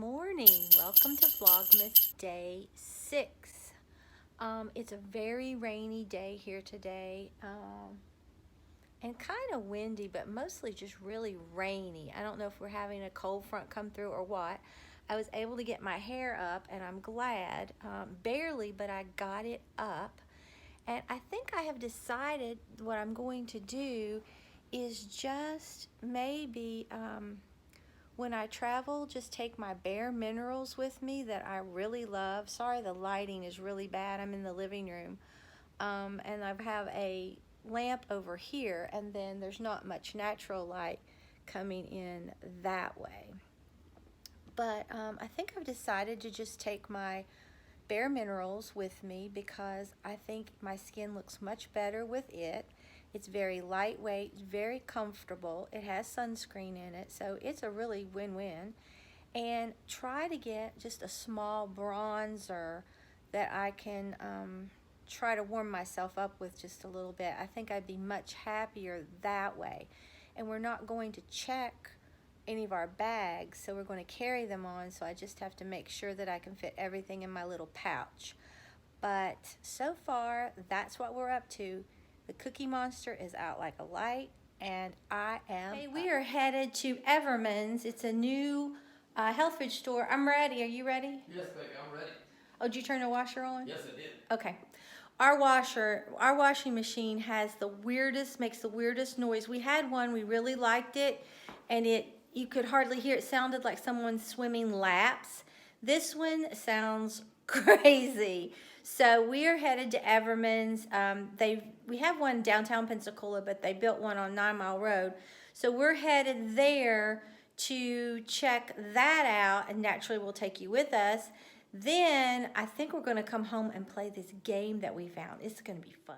morning. Welcome to Vlogmas Day 6. It's a very rainy day here today, and kind of windy, but mostly just really rainy. I don't know if we're having a cold front come through or what. I was able to get my hair up, and I'm glad. Barely, but I got it up. And I think I have decided what I'm going to do is just maybe when I travel, just take my bare minerals with me that I really love. Sorry, the lighting is really bad. I'm in the living room. And I have a lamp over here, and then there's not much natural light coming in that way. But I think I've decided to just take my bare minerals with me because I think my skin looks much better with it. It's very lightweight, very comfortable. It has sunscreen in it, so it's a really win-win. And try to get just a small bronzer that I can try to warm myself up with just a little bit. I think I'd be much happier that way. And we're not going to check any of our bags, so we're going to carry them on, so I just have to make sure that I can fit everything in my little pouch. But so far, that's what we're up to. The Cookie Monster is out like a light, and I am. Hey, we are headed to Everman's. It's a new health food store. I'm ready. Are you ready? Yes, baby, I'm ready. Oh, did you turn the washer on? Yes, I did. Okay. Our washing machine has makes the weirdest noise. We had one, we really liked it, and you could hardly hear it. Sounded like someone swimming laps. This one sounds crazy. So we are headed to Everman's. We have one downtown Pensacola, but they built one on 9 Mile Road. So we're headed there to check that out, and naturally we'll take you with us. Then I think we're going to come home and play this game that we found. It's going to be fun.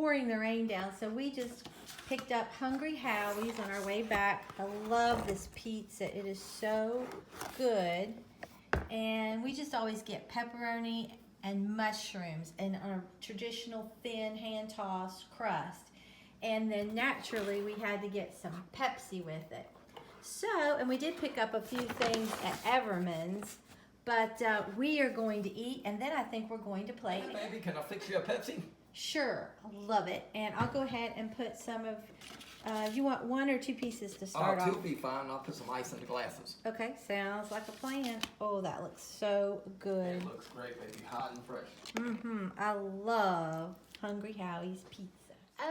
pouring the rain down, so we just picked up Hungry Howie's on our way back. I love this pizza. It is so good. And we just always get pepperoni and mushrooms and on a traditional thin hand-tossed crust. And then naturally we had to get some Pepsi with it. So, and we did pick up a few things at Everman's, but we are going to eat, and then I think we're going to play. Hey, baby, can I fix you a Pepsi? Sure, I love it. And I'll go ahead and put some of, you want 1 or 2 pieces to start off? 2 will be fine. I'll put some ice in the glasses. Okay, sounds like a plan. Oh, that looks so good. It looks great, baby. Hot and fresh. I love Hungry Howie's pizza.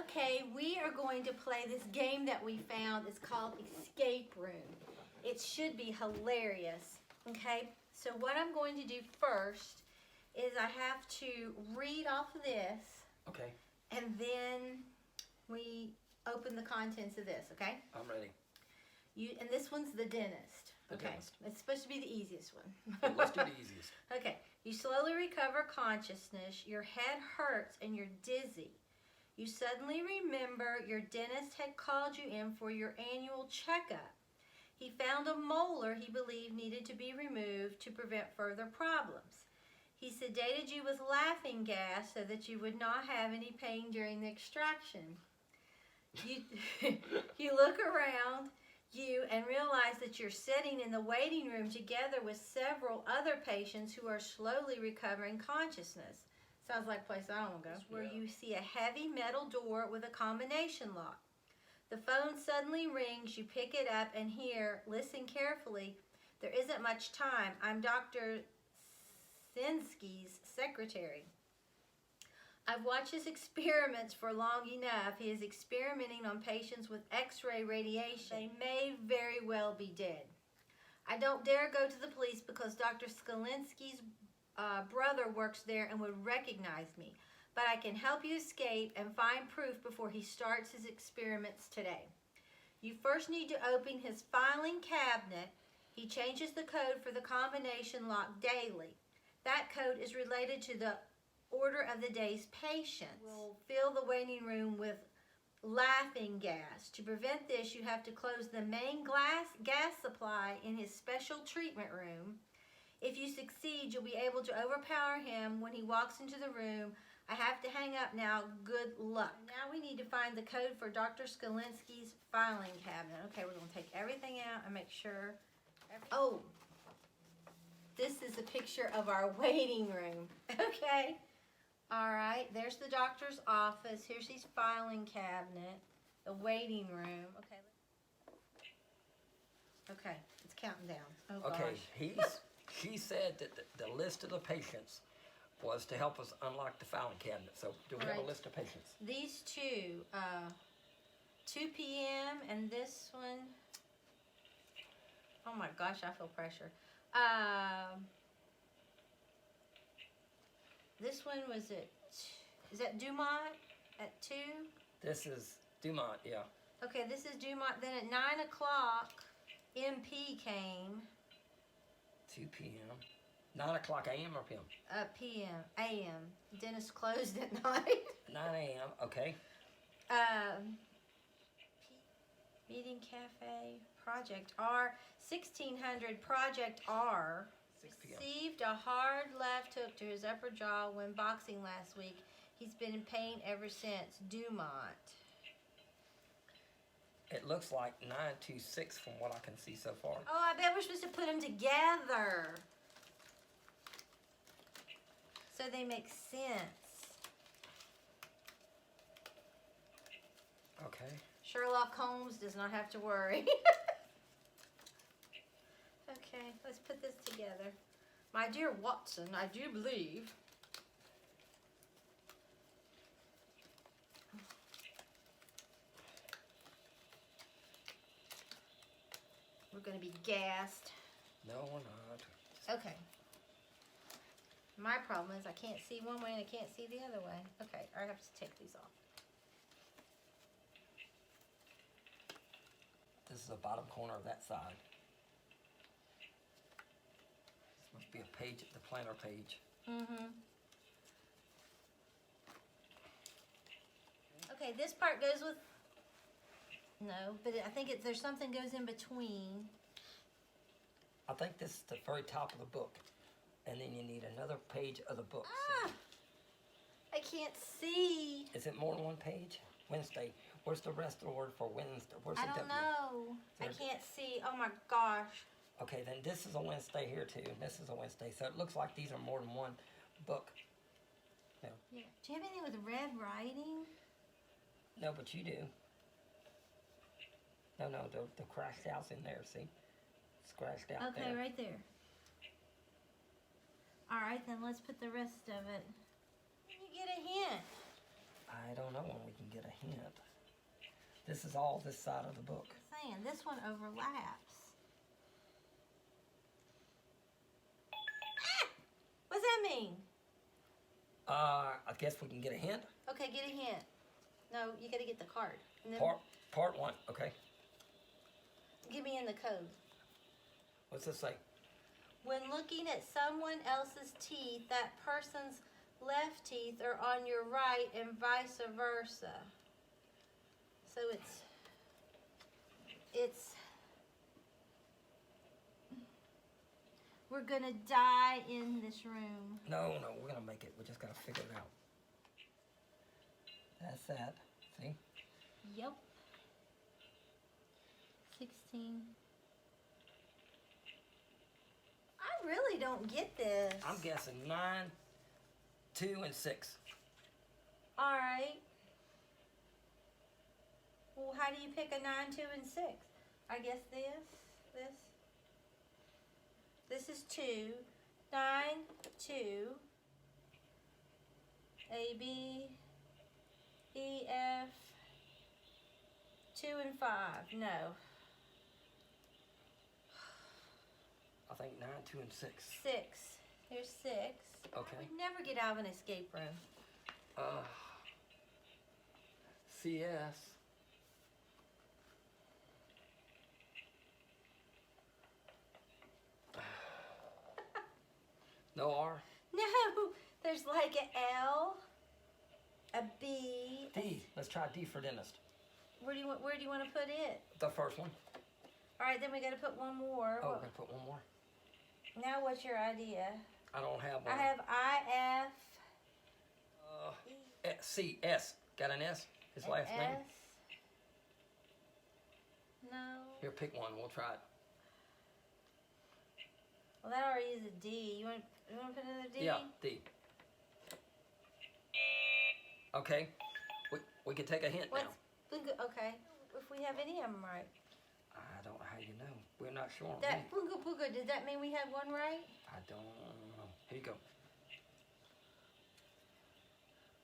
Okay, we are going to play this game that we found. It's called Escape Room. It should be hilarious. Okay, so what I'm going to do first is I have to read off of this. Okay. And then we open the contents of this, okay? I'm ready. And this one's the dentist. The dentist. It's supposed to be the easiest one. Well, let's do the easiest. Okay. You slowly recover consciousness, your head hurts, and you're dizzy. You suddenly remember your dentist had called you in for your annual checkup. He found a molar he believed needed to be removed to prevent further problems. He sedated you with laughing gas so that you would not have any pain during the extraction. You look around and realize that you're sitting in the waiting room together with several other patients who are slowly recovering consciousness. Sounds like a place I don't want to go. Where you see a heavy metal door with a combination lock. The phone suddenly rings, you pick it up and hear, listen carefully, there isn't much time. I'm Dr. Sinsky's secretary. I've watched his experiments for long enough. He is experimenting on patients with X-ray radiation. They may very well be dead. I don't dare go to the police because Dr. Skalinsky's brother works there and would recognize me. But I can help you escape and find proof before he starts his experiments today. You first need to open his filing cabinet. He changes the code for the combination lock daily. That code is related to the order of the day's patients. We'll fill the waiting room with laughing gas. To prevent this, you have to close the main gas supply in his special treatment room. If you succeed, you'll be able to overpower him when he walks into the room. I have to hang up now. Good luck. Now we need to find the code for Dr. Skalinsky's filing cabinet. Okay, we're going to take everything out and make sure. Oh, this is a picture of our waiting room. Okay. All right, there's the doctor's office. Here's his filing cabinet, the waiting room. Okay, it's counting down. Oh, Okay, gosh. she said that the list of the patients was to help us unlock the filing cabinet. So do we have a list of patients? These two, 2 p.m. and this one, oh my gosh, I feel pressure. This one was is that Dumont at 2? This is Dumont, yeah. Okay, this is Dumont. Then at 9 o'clock, MP came. 2 p.m. 9 o'clock a.m. or p.m.? PM, AM. Dentist closed at 9. 9 a.m., okay. Meeting Cafe, Project R, 1600 Project R. 6 p.m. Received a hard left hook to his upper jaw when boxing last week. He's been in pain ever since. Dumont. It looks like 926 from what I can see so far. Oh, I bet we're supposed to put them together so they make sense. Okay. Sherlock Holmes does not have to worry. Okay, let's put this together. My dear Watson, I do believe. We're going to be gassed. No, we're not. Okay. My problem is I can't see one way and I can't see the other way. Okay, I have to take these off. This is the bottom corner of that side. This must be a page, the planner page. Mm-hmm. Okay, this part goes with, no, but I think there's something goes in between. I think this is the very top of the book. And then you need another page of the book. Ah, I can't see. Is it more than one page? Wednesday. Where's the rest of the word for Wednesday? Where's the I don't W? know. I can't see. Oh my gosh. Okay, then this is a Wednesday here too. This is a Wednesday. So it looks like these are more than one book. No. Yeah. Do you have anything with red writing? No, but you do. No, the crashed out's in there, see? Scratched out Okay, there. right there. All right, then let's put the rest of it. You get a hint. I don't know when we can get a hint. This is all this side of the book. I'm saying, this one overlaps. Ah! What does that mean? I guess we can get a hint. Okay, get a hint. No, you got to get the card. And then Part one, okay. give me in the code. What's this say? When looking at someone else's teeth, that person's left teeth are on your right and vice versa. So it's we're gonna die in this room. No, we're gonna make it. We just gotta figure it out. That's that. See? Yep. 16. I really don't get this. I'm guessing 9, 2, and 6. All right. Well, how do you pick a 9, 2, and 6? I guess this. This is 2. 9, 2. A, B, E, F. 2 and 5. No. I think 9, 2, and 6. 6. Here's 6. Okay. I would never get out of an escape room. CS. No R. No, there's like a L, a B. D. Let's try D for dentist. Where do you want to put it? The first one. All right, then we got to put one more. Oh, we're gonna put one more. Now, what's your idea? I don't have one. I have I, F, C, S. Got an S? His last S. name? No. Here, pick one. We'll try it. Well, that already is a D. You want to put another D? Yeah, D. Okay. We can take a hint now. Okay. If we have any of them right. I don't know how you know. We're not sure on That me. Punga Punga, did that mean we had one right? I don't know. Here you go.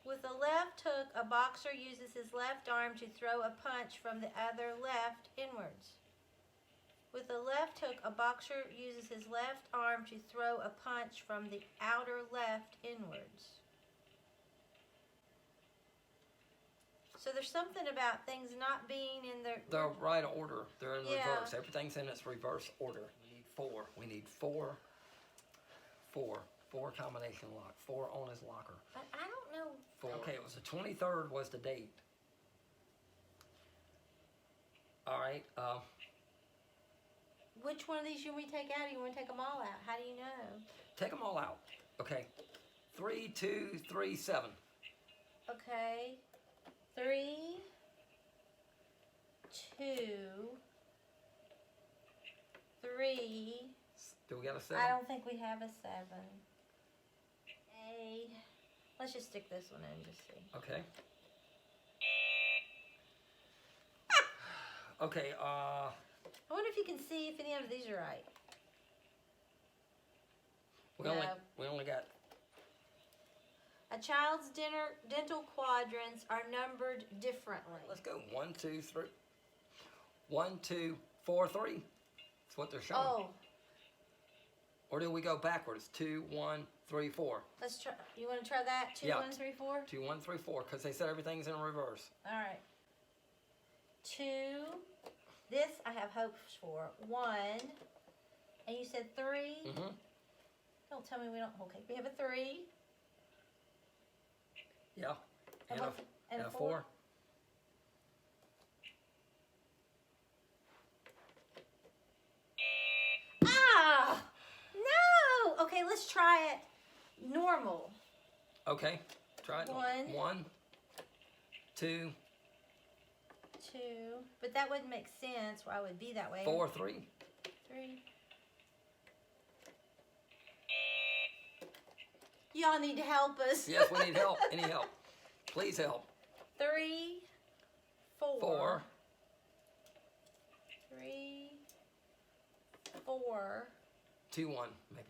With a left hook, a boxer uses his left arm to throw a punch from the other left inwards. With a left hook, a boxer uses his left arm to throw a punch from the outer left inwards. So there's something about things not being in their... The right order. They're in Yeah. reverse. Everything's in its reverse order. We need 4. We need 4. 4 combination lock. 4 on his locker. But I don't know. 4. Okay, it was the 23rd was the date. All right. Which one of these should we take out, or you want to take them all out? How do you know? Take them all out. Okay. 3, 2, 3, 7. Okay. 3, 2, 3. Do we got a 7? I don't think we have a 7. Let's just stick this one in and just see. Okay. Okay, I wonder if you can see if any of these are right. we only got A child's dental quadrants are numbered differently. let's go 1, 2, 3. 1, 2, 4, 3. That's what they're showing. Oh, Or do we go backwards? 2, 1, 3, 4. let's try. You want to try that? 2, Yeah. 1, 3, 4? 2, 1, 3, 4, because they said everything's in reverse. All right. 2. This I have hopes for. 1. And you said 3. Mm-hmm. Don't tell me we don't. Okay, we have a 3. Yeah. And And what's- and a a 4. normal. Okay, try it. 1, 1, 2, 2. But that wouldn't make sense. Why would it be that way? 4, 3. 3. Y'all need to help us. Yes, we need help. Any help? Please help. 3, 4. 4. 3, 4. 2, 1, maybe.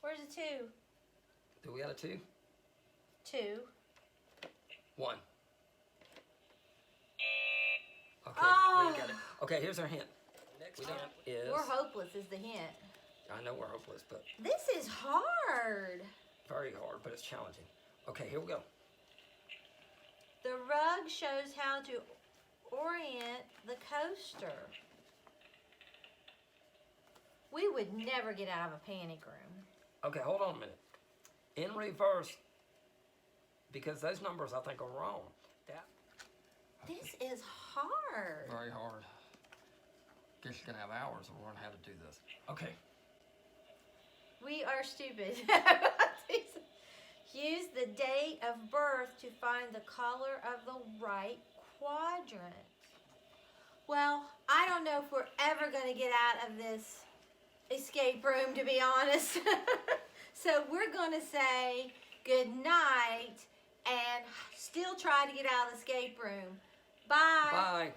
Where's the 2? Do we got a 2? 2. 1. Okay, Oh. we got it. Okay, here's our hint. Next hint is... We're hopeless is the hint. I know we're hopeless, but This is hard. very hard, but it's challenging. Okay, here we go. The rug shows how to orient the coaster. We would never get out of a panic room. Okay, hold on a minute. In reverse, because those numbers I think are wrong. This is hard. Very hard. Guess you're gonna have hours to learn how to do this. Okay. We are stupid. Use the date of birth to find the color of the right quadrant. Well, I don't know if we're ever going to get out of this escape room, to be honest. So we're going to say good night and still try to get out of the escape room. Bye. Bye.